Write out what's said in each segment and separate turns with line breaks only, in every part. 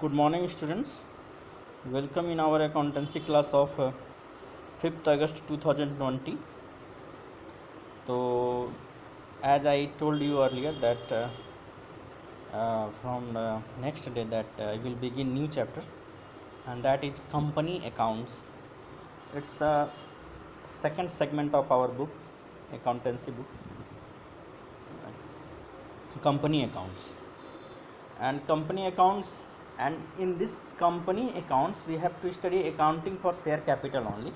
Good morning, students. Welcome in our accountancy class of 5th August 2020. So, as I told you earlier that from next day that I will begin new chapter, and that is company accounts. It's a second segment of our book, accountancy book, company accounts. And company accounts, and in this company accounts we have to study accounting for share capital only.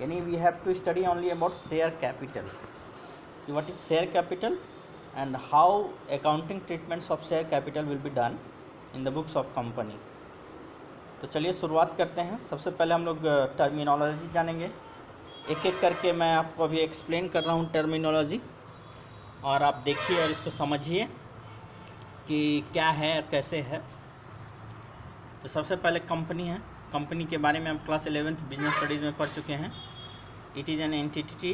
Yani we have to study only about share capital, what is share capital and how accounting treatments of share capital will be done in the books of company. तो चलिए शुरुआत करते हैं। सबसे पहले हम लोग terminology जानेंगे, एक एक करके मैं आपको अभी एक्सप्लेन कर रहा हूँ टर्मिनोलॉजी, और आप देखिए और इसको समझिए कि क्या है कैसे है। तो सबसे पहले कंपनी है। कंपनी के बारे में हम क्लास 11th बिजनेस स्टडीज़ में पढ़ चुके हैं। It is an entity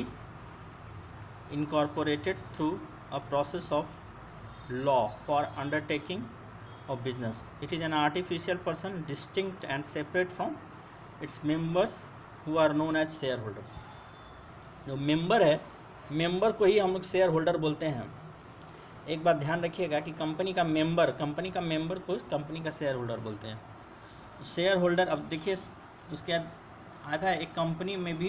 incorporated through a process of law for undertaking of business. It is an artificial person distinct and separate from its members who are known as shareholders. जो member है, member को ही हम लोग share holder बोलते हैं। एक बात ध्यान रखिएगा कि कंपनी का मेंबर को कंपनी का शेयर होल्डर बोलते हैं। शेयर होल्डर, अब देखिए उसके बाद आता है एक कंपनी में भी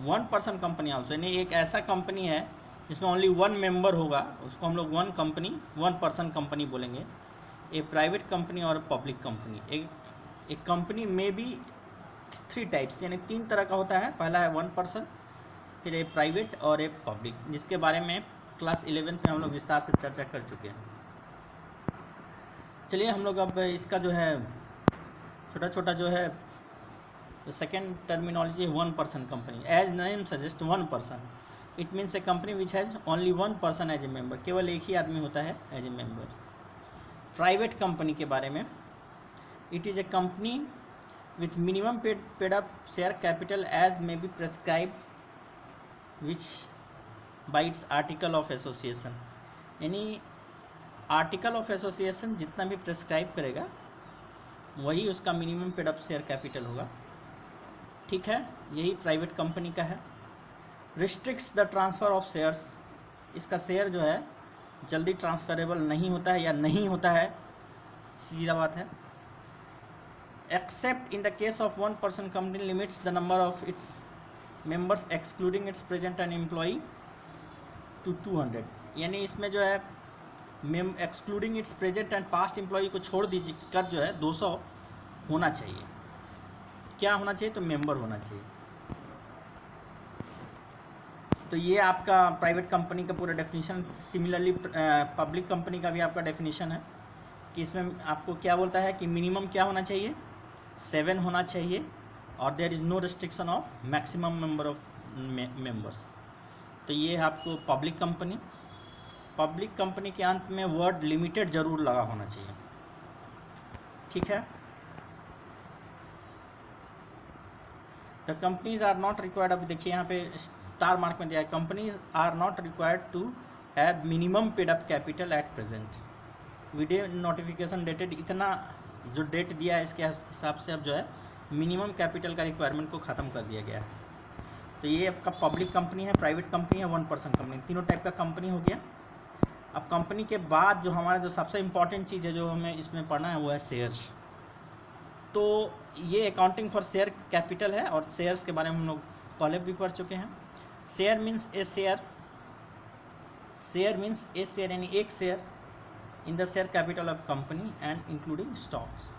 1 पर्सन कंपनी आल्सो, यानी एक ऐसा कंपनी है जिसमें ओनली 1 मेंबर होगा, उसको हम लोग 1 पर्सन कंपनी बोलेंगे। ए प्राइवेट कंपनी और पब्लिक कंपनी। एक कंपनी में भी 3 टाइप्स, यानी 3 तरह का होता है। पहला है 1 पर्सन, फिर ए प्राइवेट और ए पब्लिक, जिसके बारे में क्लास 11th में हम लोग विस्तार से चर्चा कर चुके हैं। चलिए हम लोग अब इसका जो है छोटा छोटा जो है second terminology 1 person company. As name suggest 1 person, it means a company which has only 1 person as a member, केवल एक ही आदमी होता है as a member. Private company के बारे में, it is a company with minimum paid up share capital as may be prescribe which by its article of association, यानी आर्टिकल ऑफ एसोसिएशन जितना भी प्रेस्क्राइब करेगा वही उसका minimum paid up share capital होगा। ठीक है, यही प्राइवेट कंपनी का है। Restricts the transfer of shares, इसका शेयर जो है जल्दी ट्रांसफरेबल नहीं होता है या नहीं होता है, सीधा बात है। Except in the case of 1 person company limits the number of its members excluding its present and employee to 200, यानी इसमें जो है excluding its present and past employee को छोड़ दीजिए कर जो है 200 होना चाहिए। क्या होना चाहिए? तो मेंबर होना चाहिए। तो ये आपका प्राइवेट कंपनी का पूरा डेफिनेशन। सिमिलरली पब्लिक कंपनी का भी आपका डेफिनेशन है कि इसमें आपको क्या बोलता है कि मिनिमम क्या होना चाहिए, 7 होना चाहिए, और there is no restriction of maximum number of members. तो ये है आपको पब्लिक कंपनी। पब्लिक कंपनी के अंत में वर्ड लिमिटेड जरूर लगा होना चाहिए। ठीक है। The companies are not required, अभी देखिए यहाँ पे स्टार मार्क में दिया है, companies are not required to have minimum paid up capital at present. Video notification dated, इतना जो डेट दिया है इसके हिसाब से अब जो है मिनिमम कैपिटल का रिक्वायरमेंट को ख़त्म कर दिया गया है। तो ये आपका पब्लिक कंपनी है, प्राइवेट कंपनी है, 1 पर्सन कंपनी, तीनों टाइप का कंपनी हो गया। अब कंपनी के बाद जो हमारा जो सबसे इम्पॉर्टेंट चीज़ है जो हमें इसमें पढ़ना है वो है शेयर्स। तो ये अकाउंटिंग फॉर शेयर कैपिटल है, और शेयर्स के बारे में हम लोग पहले भी पढ़ चुके हैं। शेयर मीन्स ए शेयर, शेयर मीन्स ए शेयर यानी एक share in the share capital of company and including stocks.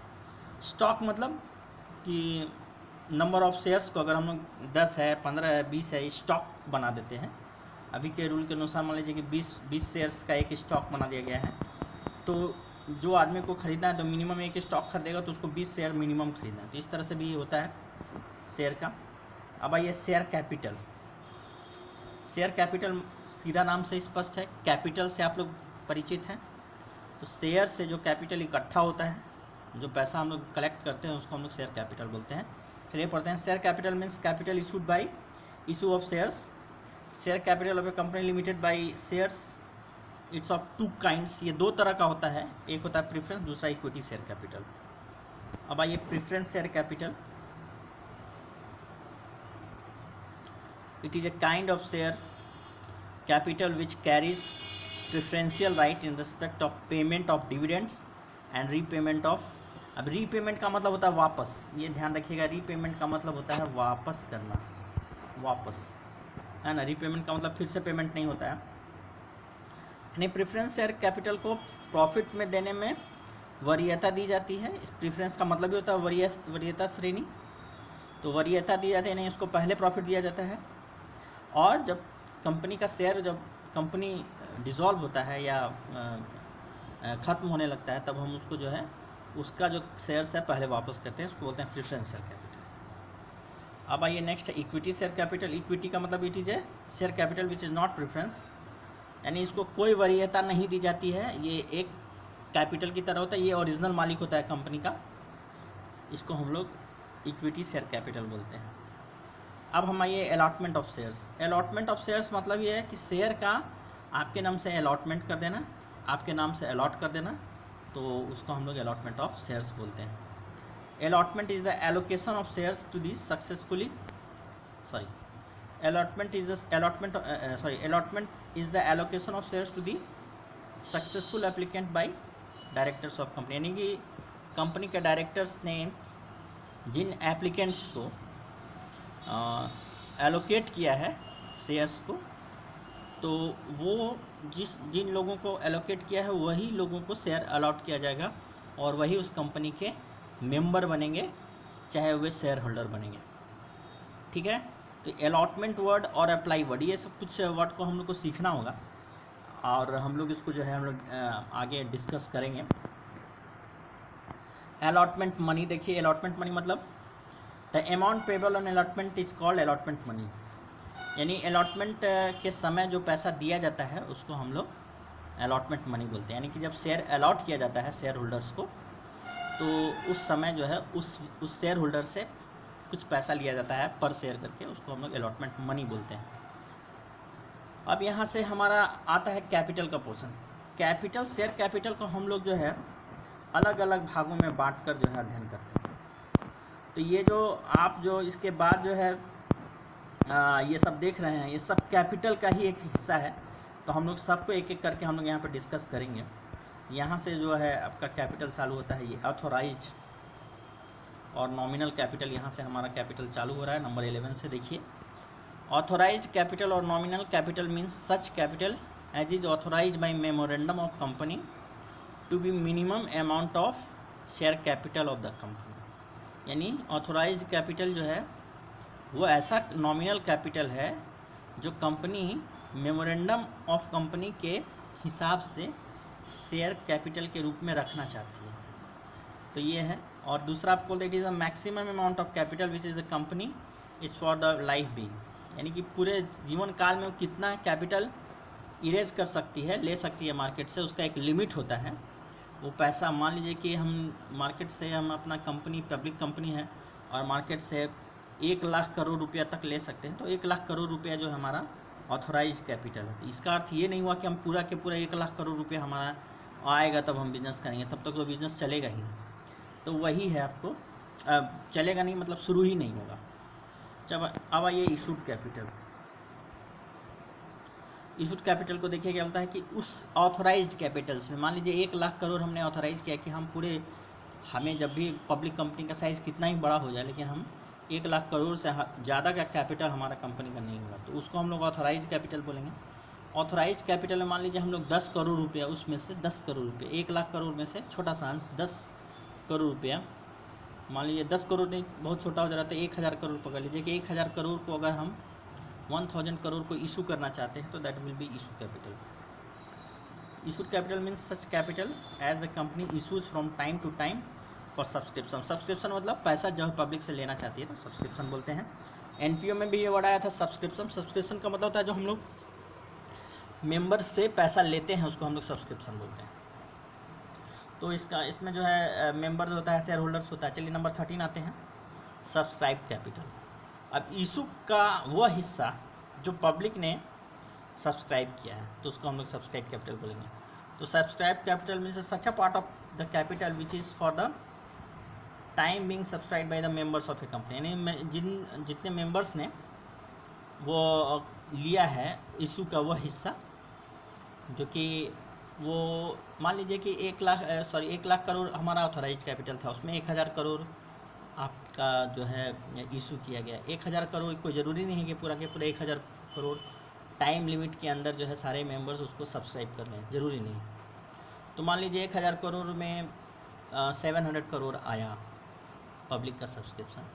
Stock मतलब कि नंबर ऑफ शेयर्स को अगर हम लोग 10 है, 15 है, 20 है, स्टॉक बना देते हैं। अभी के रूल के अनुसार मान लीजिए कि 20 शेयर्स का एक स्टॉक बना दिया गया है, तो जो आदमी को ख़रीदना है तो मिनिमम एक स्टॉक खरीदेगा तो उसको 20 शेयर मिनिमम खरीदना है। तो इस तरह से भी होता है शेयर का। अब आइए शेयर कैपिटल। शेयर कैपिटल सीधा नाम से स्पष्ट है, कैपिटल से आप लोग परिचित हैं। तो शेयर से जो कैपिटल इकट्ठा होता है, जो पैसा हम लोग कलेक्ट करते हैं उसको हम लोग शेयर कैपिटल बोलते हैं। चलिए पढ़ते हैं। Share capital means capital issued by issue of shares. Share capital of A company limited by shares it's of two kinds, ये दो तरह का होता है, एक होता है प्रेफरेंस, दूसरा इक्विटी शेयर कैपिटल। अब आइए preference share capital. It is a kind of share capital which carries preferential right in respect of payment of dividends and repayment of. अब रीपेमेंट का मतलब होता है वापस, ये ध्यान रखिएगा, रीपेमेंट का मतलब होता है वापस करना, वापस, है ना। रीपेमेंट का मतलब फिर से पेमेंट नहीं होता है। यानी प्रेफरेंस शेयर कैपिटल को प्रॉफिट में देने में वरीयता दी जाती है। इस प्रेफरेंस का मतलब भी होता है वरीयता श्रेणी, तो वरीयता दी जाती है, नहीं उसको पहले प्रॉफिट दिया जाता है। और जब कंपनी का शेयर, जब कंपनी डिसॉल्व होता है या ख़त्म होने लगता है, तब हम उसको जो है उसका जो शेयर्स है पहले वापस करते हैं, उसको बोलते हैं प्रेफरेंस शेयर कैपिटल। अब आइए नेक्स्ट है इक्विटी शेयर कैपिटल। इक्विटी का मतलब it is a share capital which is not preference, यानी इसको कोई वरीयता नहीं दी जाती है, ये एक कैपिटल की तरह होता है, ये ओरिजिनल मालिक होता है कंपनी का, इसको हम लोग इक्विटी शेयर कैपिटल बोलते हैं। अब हम आइए allotment of shares. Allotment of shares मतलब ये है कि शेयर का आपके नाम से अलॉटमेंट कर देना, आपके नाम से अलॉट कर देना, तो उसको हम लोग अलॉटमेंट ऑफ शेयर्स बोलते हैं। Allotment is the allocation of shares to the successfully allotment is the allocation of shares to the successful applicant by directors of company, यानी कि कंपनी के डायरेक्टर्स ने जिन एप्लीकेंट्स को एलोकेट किया है शेयर्स को, तो वो जिन लोगों को एलोकेट किया है वही लोगों को शेयर अलॉट किया जाएगा और वही उस कंपनी के मेंबर बनेंगे, चाहे वे शेयर होल्डर बनेंगे। ठीक है, तो अलॉटमेंट वर्ड और अप्लाई वर्ड, ये सब कुछ वर्ड को हम लोग को सीखना होगा और हम लोग इसको जो है हम लोग आगे डिस्कस करेंगे। अलॉटमेंट मनी, देखिए अलॉटमेंट मनी मतलब the amount payable on allotment is called allotment money, यानी अलॉटमेंट के समय जो पैसा दिया जाता है उसको हम लोग अलॉटमेंट मनी बोलते हैं। यानी कि जब शेयर अलॉट किया जाता है शेयर होल्डर्स को, तो उस समय जो है उस शेयर होल्डर से कुछ पैसा लिया जाता है पर शेयर करके, उसको हम लोग अलॉटमेंट मनी बोलते हैं। अब यहाँ से हमारा आता है कैपिटल का पोर्शन। कैपिटल, शेयर कैपिटल को हम लोग जो है अलग अलग भागों में बांटकर जो है अध्ययन करते हैं। तो ये जो आप जो इसके बाद जो है ये सब देख रहे हैं, ये सब कैपिटल का ही एक हिस्सा है, तो हम लोग सबको एक एक करके हम लोग यहाँ पर डिस्कस करेंगे। यहाँ से जो है आपका कैपिटल चालू होता है, ये ऑथोराइज्ड और नॉमिनल कैपिटल, यहाँ से हमारा कैपिटल चालू हो रहा है नंबर 11 से। देखिए ऑथोराइज्ड कैपिटल और nominal capital means such capital as is authorised by memorandum of company to be minimum amount of share capital of the company. यानी ऑथोराइज्ड कैपिटल जो है वो ऐसा नॉमिनल कैपिटल है जो कंपनी मेमोरेंडम ऑफ कंपनी के हिसाब से शेयर कैपिटल के रूप में रखना चाहती है, तो ये है। और दूसरा आपको बोलते हैं it is the maximum amount of capital which is the company is for the life being, यानी कि पूरे जीवन काल में वो कितना कैपिटल इरेज कर सकती है, ले सकती है मार्केट से, उसका एक लिमिट होता है। वो पैसा, मान लीजिए कि हम मार्केट से, हम अपना कंपनी पब्लिक कंपनी है और मार्केट से 1 लाख करोड़ रुपया तक ले सकते हैं, तो 1 लाख करोड़ रुपया जो हमारा ऑथोराइज्ड कैपिटल है। इसका अर्थ ये नहीं हुआ कि हम पूरा के पूरा 1 लाख करोड़ रुपया हमारा आएगा तब हम बिज़नेस करेंगे, तब तक तो बिज़नेस चलेगा ही नहीं। तो वही है, आपको चलेगा नहीं मतलब शुरू ही नहीं होगा। जब अब आइए इशूड कैपिटल। इशूड कैपिटल को देखिए क्या होता है कि उस ऑथोराइज्ड कैपिटल्स में, मान लीजिए 1 लाख करोड़ हमने ऑथोराइज किया कि हम पूरे, हमें जब भी पब्लिक कंपनी का साइज़ कितना ही बड़ा हो जाए, लेकिन हम 1 लाख करोड़ से ज़्यादा का कैपिटल हमारा कंपनी का नहीं होगा, तो उसको हम लोग ऑथोराइज्ड कैपिटल बोलेंगे। ऑथोराइज्ड कैपिटल में मान लीजिए हम लोग 10 करोड़ रुपया, उसमें से 10 करोड़ रुपये, 1 लाख करोड़ में से छोटा सा अंश 10 करोड़ रुपया, मान लीजिए 10 करोड़ नहीं, बहुत छोटा हो जा रहा था, 1000 करोड़ पकड़ लीजिए कि 1000 करोड़ को अगर हम 1000 करोड़ को इशू करना चाहते हैं तो that will be issue capital. Issue capital means such capital as the company issues from time to time for subscription. Subscription मतलब पैसा जब पब्लिक से लेना चाहती है तो सब्सक्रिप्शन बोलते हैं। एनपीओ में भी ये वर्ड आया था सब्सक्रिप्शन। सब्सक्रिप्शन का मतलब होता है जो हम लोग मेंबर से पैसा लेते हैं उसको हम लोग सब्सक्रिप्शन बोलते हैं। तो इसमें जो है मेंबर होता है, शेयर होल्डर्स होता है। चलिए नंबर 13 आते हैं, सब्सक्राइब कैपिटल। अब इशू का वह हिस्सा जो पब्लिक ने सब्सक्राइब किया है, तो उसको हम लोग सब्सक्राइब कैपिटल बोलेंगे। तो subscribe capital means such a part of the capital which is for the time being subscribe by the members of A company, यानी जितने मेंबर्स ने वो लिया है इशू का वह हिस्सा, जो कि वो मान लीजिए कि 1 लाख करोड़ हमारा ऑथराइज कैपिटल था, उसमें 1000 करोड़ आपका जो है इशू किया गया। 1000 करोड़ कोई ज़रूरी नहीं है कि पूरा के पूरा 1000 करोड़ टाइम लिमिट के अंदर जो है सारे मेंबर्स उसको सब्सक्राइब कर लें, ज़रूरी नहीं। तो मान लीजिए 1000 करोड़ में 700 करोड़ आया पब्लिक का सब्सक्रिप्शन,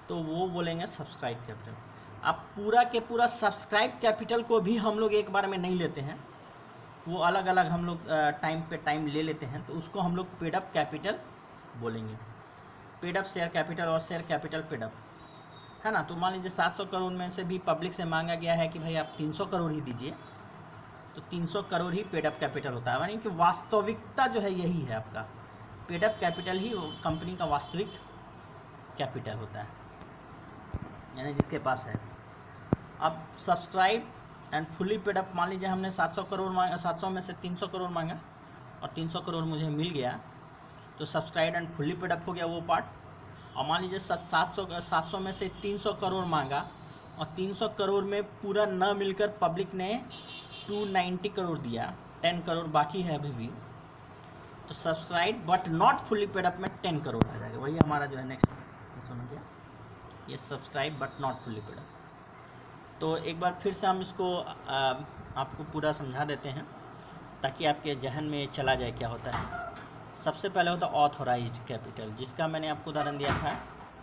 तो वो बोलेंगे सब्सक्राइब कैपिटल। अब पूरा के पूरा सब्सक्राइब कैपिटल को भी हम लोग एक बार में नहीं लेते हैं, वो अलग अलग हम लोग टाइम पे टाइम ले लेते हैं, तो उसको हम लोग पेड अप कैपिटल बोलेंगे। पेड अप शेयर कैपिटल और शेयर कैपिटल पेड अप, है ना। तो मान लीजिए 700 करोड़ में से भी पब्लिक से मांगा गया है कि भाई आप 300 करोड़ ही दीजिए, तो 300 करोड़ ही पेड अप कैपिटल होता है। यानी कि वास्तविकता जो है यही है, आपका पेड अप कैपिटल ही कंपनी का वास्तविक कैपिटल होता है, यानी जिसके पास है। अब subscribe and fully paid up, मान लीजिए हमने 700 करोड़ मांगा, 700 में से 300 करोड़ मांगा और 300 करोड़ मुझे मिल गया, तो subscribe and fully paid up हो गया वो पार्ट। और मान लीजिए 700 में से 300 करोड़ मांगा और 300 करोड़ में पूरा न मिलकर पब्लिक ने 290 करोड़ दिया, 10 करोड़ बाकी है अभी भी, तो subscribe but not fully paid up में 10 करोड़ आ जाएगा। वही हमारा जो है नेक्स्ट समझ गया, ये subscribe but not fully paid up. तो एक बार फिर से हम इसको आपको पूरा समझा देते हैं ताकि आपके जहन में चला जाए क्या होता है। सबसे पहले होता है ऑथोराइज्ड कैपिटल, जिसका मैंने आपको उदाहरण दिया था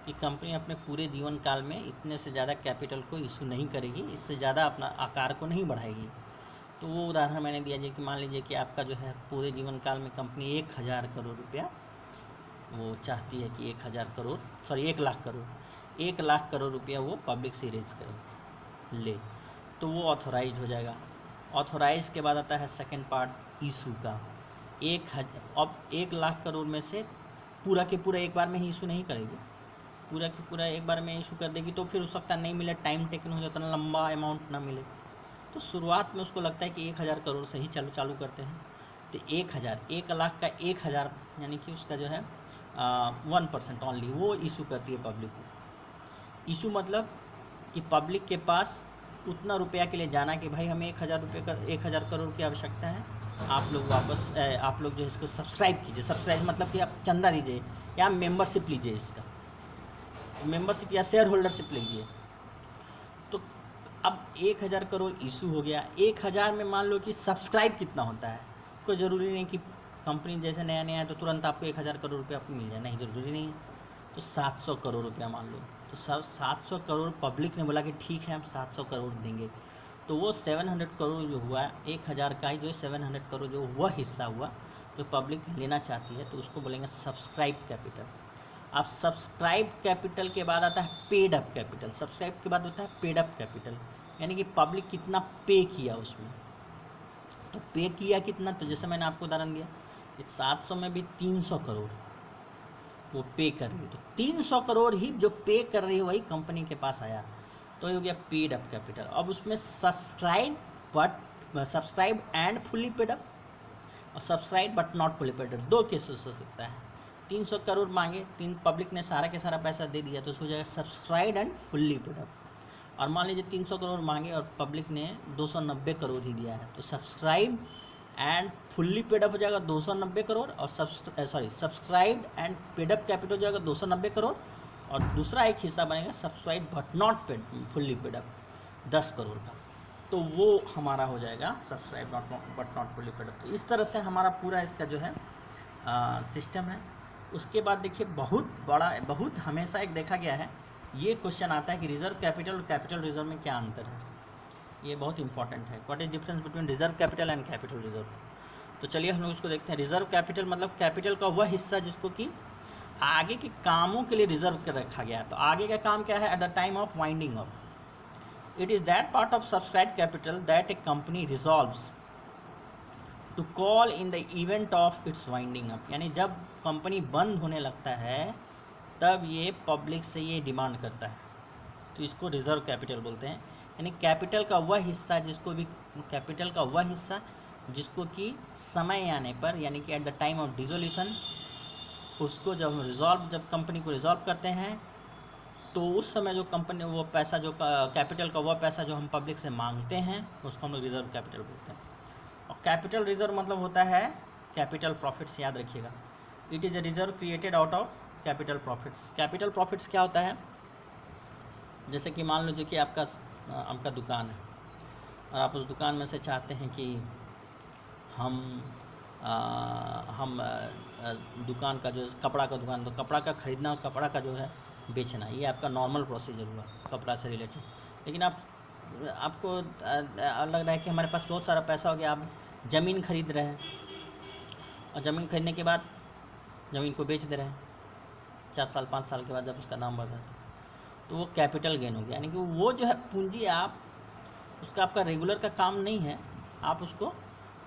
कि कंपनी अपने पूरे जीवन काल में इतने से ज़्यादा कैपिटल को इशू नहीं करेगी, इससे ज़्यादा अपना आकार को नहीं बढ़ाएगी। तो वो उदाहरण मैंने दिया कि मान लीजिए कि आपका जो है पूरे जीवन काल में कंपनी 1000 करोड़ रुपया वो चाहती है कि 1 लाख करोड़ रुपया वो पब्लिक से रेज करे ले, तो वो ऑथोराइज हो जाएगा। ऑथोराइज के बाद आता है सेकंड पार्ट इशू का। अब 1 लाख करोड़ में से पूरा के पूरा एक बार में ही इशू नहीं करेगी, पूरा के पूरा एक बार में इशू कर देगी तो फिर हो सकता नहीं मिले, टाइम टेकन हो जाता, लंबा अमाउंट ना मिले। तो शुरुआत में उसको लगता है कि 1000 करोड़ से ही चालू करते हैं, तो 1 लाख का 1000 यानी कि उसका जो है 1% ओनली वो इशू करती है पब्लिक को। इशू मतलब कि पब्लिक के पास उतना रुपया के लिए जाना कि भाई हमें 1000 करोड़ की आवश्यकता है, आप लोग जो है इसको सब्सक्राइब कीजिए। सब्सक्राइब मतलब कि आप चंदा दीजिए या मेंबरशिप लीजिए, इसका मेंबरशिप या शेयर होल्डरशिप लीजिए। तो अब 1000 करोड़ इशू हो गया, 1000 में मान लो कि सब्सक्राइब कितना होता है, कोई ज़रूरी नहीं कि कंपनी जैसे नया है तो तुरंत आपको 1000 करोड़ रुपया आपको मिल जाए, नहीं, ज़रूरी नहीं है। तो 700 करोड़ रुपया मान लो, तो 700 करोड़ पब्लिक ने बोला कि ठीक है हम 700 करोड़ देंगे, तो वो 700 करोड़ जो हुआ 1000 का ही जो 700 करोड़ जो वह हिस्सा हुआ जो पब्लिक लेना चाहती है, तो उसको बोलेंगे सब्सक्राइब कैपिटल। अब सब्सक्राइब कैपिटल के बाद आता है पेड अप कैपिटल। सब्सक्राइब के बाद होता है पेड अप कैपिटल, यानी कि पब्लिक कितना पे किया उसमें। तो पे किया कितना, तो जैसे मैंने आपको उदाहरण दिया, 700 में भी 300 करोड़ वो पे कर रही है, तो 300 करोड़ ही जो पे कर रही है वही कंपनी के पास आया, तो ये हो गया पेड अप कैपिटल। अब उसमें subscribe and fully paid up और subscribe but not fully paid up, दो केसेस हो सकता है। 300 करोड़ मांगे, पब्लिक ने सारा के सारा पैसा दे दिया, तो उसको हो जाएगा subscribe and fully paid up. और मान लीजिए 300 करोड़ मांगे और पब्लिक ने 290 करोड़ ही दिया है, तो subscribe and fully paid up हो जाएगा 290 करोड़ और subscribe and paid up capital हो जाएगा 290 करोड़ और दूसरा एक हिस्सा बनेगा subscribe but not fully paid up 10 crore का, तो वो हमारा हो जाएगा subscribe but not fully paid up. तो इस तरह से हमारा पूरा इसका जो है सिस्टम है। उसके बाद देखिए बहुत हमेशा एक देखा गया है, ये क्वेश्चन आता है कि रिजर्व कैपिटल और कैपिटल रिजर्व में क्या अंतर है, ये बहुत इंपॉर्टेंट है। What is difference between reserve capital and capital reserve. तो चलिए हम लोग इसको देखते हैं। रिजर्व कैपिटल मतलब कैपिटल का वह हिस्सा जिसको कि आगे के कामों के लिए रिजर्व कर रखा गया है। तो आगे का काम क्या है, at the time of winding up, it is that part of subscribe capital that a company resolves to call in the event of its winding up, यानी जब कंपनी बंद होने लगता है तब ये पब्लिक से ये डिमांड करता है, तो इसको रिजर्व कैपिटल बोलते हैं। यानी कैपिटल का वह हिस्सा जिसको कि समय आने पर, यानी कि eight the time of dissolution, उसको जब कंपनी को रिजॉल्व करते हैं तो उस समय जो कंपनी वो पैसा जो कैपिटल का वह पैसा जो हम पब्लिक से मांगते हैं उसको हम लोग रिजर्व कैपिटल बोलते हैं। और कैपिटल रिजर्व मतलब होता है कैपिटल प्रॉफिट्स, याद रखिएगा। It is a reserve created out of capital profits. Capital profits क्या होता है? जैसे कि मान लीजिए कि आपका दुकान है और आप उस दुकान में से चाहते हैं कि हम दुकान का जो कपड़ा का दुकान, तो कपड़ा का ख़रीदना और कपड़ा का जो है बेचना, ये आपका नॉर्मल प्रोसीजर हुआ कपड़ा से रिलेटेड। लेकिन आपको लग रहा है कि हमारे पास बहुत सारा पैसा हो गया, आप ज़मीन खरीद रहे हैं और ज़मीन खरीदने के बाद ज़मीन को बेच दे रहे हैं 4 साल 5 साल के बाद जब उसका दाम बढ़ रहा है, तो वो कैपिटल गेन हो गया। यानी कि वो जो है पूंजी उसका आपका रेगुलर का काम नहीं है,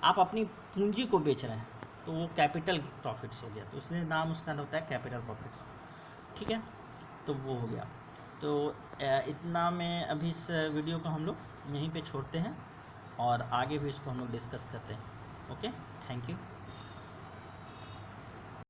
आप अपनी पूंजी को बेच रहे हैं, तो वो कैपिटल प्रॉफिट्स हो गया। तो इसलिए नाम उसका होता है कैपिटल प्रॉफिट्स। ठीक है, तो वो हो गया। तो इतना में अभी इस वीडियो को हम लोग यहीं पे छोड़ते हैं और आगे भी इसको हम लोग डिस्कस करते हैं। Okay, thank you.